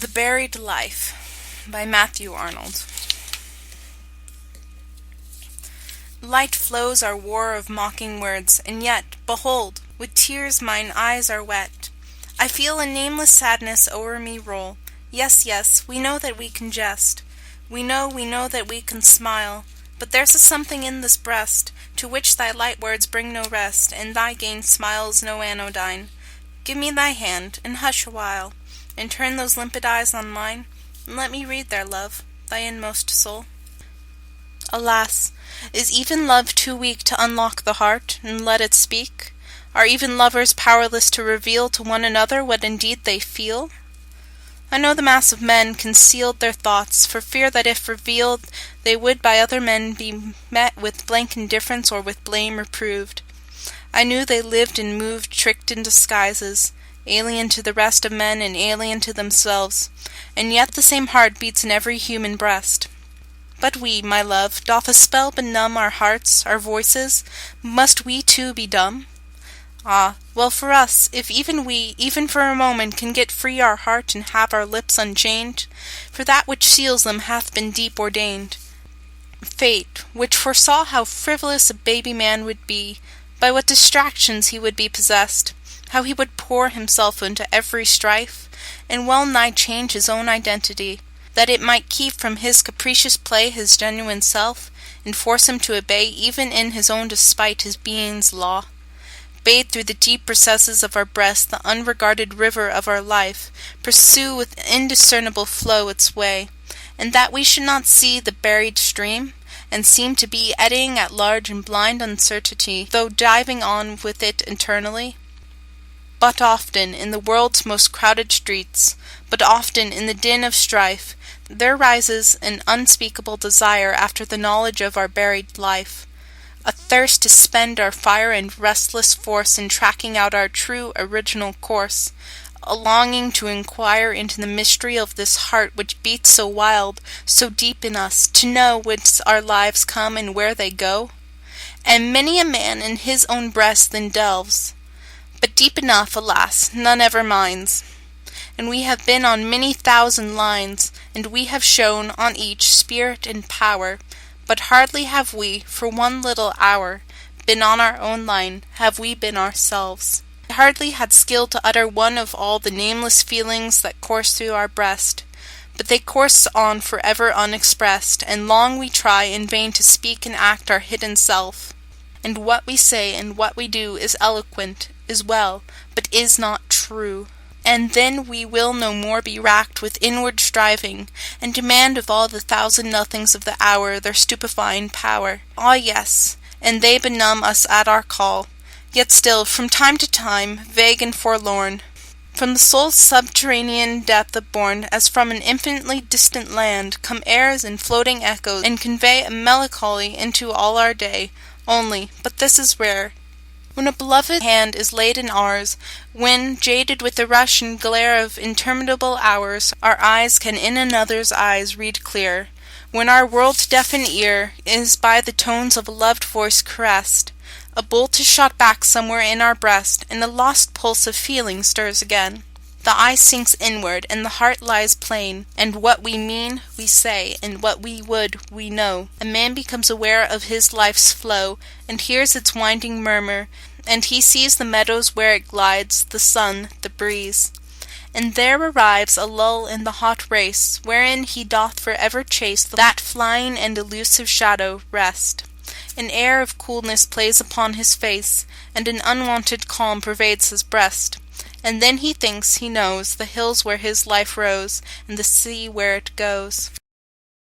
The Buried Life by Matthew Arnold. Light flows our war of mocking words, and yet, behold, with tears mine eyes are wet. I feel a nameless sadness o'er me roll. Yes, yes, we know that we can jest. We know that we can smile. But there's a something in this breast, to which thy light words bring no rest, and thy gain smiles no anodyne. Give me thy hand, and hush awhile, and turn those limpid eyes on mine, and let me read there, love, thy inmost soul. Alas, is even love too weak to unlock the heart, and let it speak? Are even lovers powerless to reveal to one another what indeed they feel? I know the mass of men concealed their thoughts, for fear that if revealed, they would by other men be met with blank indifference or with blame reproved. I knew they lived and moved tricked in disguises, alien to the rest of men and alien to themselves, and yet the same heart beats in every human breast. But we, my love, doth a spell benumb our hearts, our voices? Must we too be dumb? Ah, well for us, if even we, even for a moment, can get free our heart and have our lips unchained, for that which seals them hath been deep ordained. Fate, which foresaw how frivolous a baby man would be, by what distractions he would be possessed, how he would pour himself into every strife, and well nigh change his own identity, that it might keep from his capricious play his genuine self, and force him to obey even in his own despite his being's law. Bathe through the deep recesses of our breast the unregarded river of our life, pursue with indiscernible flow its way, and that we should not see the buried stream, and seem to be eddying at large in blind uncertainty, though diving on with it eternally? But often in the world's most crowded streets, but often in the din of strife, there rises an unspeakable desire after the knowledge of our buried life, a thirst to spend our fire and restless force in tracking out our true original course, a longing to inquire into the mystery of this heart which beats so wild, so deep in us, to know whence our lives come and where they go. And many a man in his own breast then delves, but deep enough, alas, none ever minds. And we have been on many thousand lines, and we have shown on each spirit and power, but hardly have we, for one little hour, been on our own line, have we been ourselves. We hardly had skill to utter one of all the nameless feelings that course through our breast, but they course on forever unexpressed, and long we try in vain to speak and act our hidden self. And what we say and what we do is eloquent, is well, but is not true. And then we will no more be racked with inward striving, and demand of all the thousand nothings of the hour their stupefying power. Ah, yes, and they benumb us at our call, yet still, from time to time, vague and forlorn, from the soul's subterranean depth upborne, as from an infinitely distant land, come airs and floating echoes, and convey a melancholy into all our day, only, but this is rare, when a beloved hand is laid in ours, when, jaded with the rush and glare of interminable hours, our eyes can in another's eyes read clear, when our world-deafened ear is by the tones of a loved voice caressed, a bolt is shot back somewhere in our breast, and a lost pulse of feeling stirs again. The eye sinks inward, and the heart lies plain, and what we mean, we say, and what we would, we know. A man becomes aware of his life's flow, and hears its winding murmur, and he sees the meadows where it glides, the sun, the breeze. And there arrives a lull in the hot race, wherein he doth for ever chase that flying and elusive shadow, rest. An air of coolness plays upon his face, and an unwonted calm pervades his breast. And then he thinks he knows the hills where his life rose, and the sea where it goes.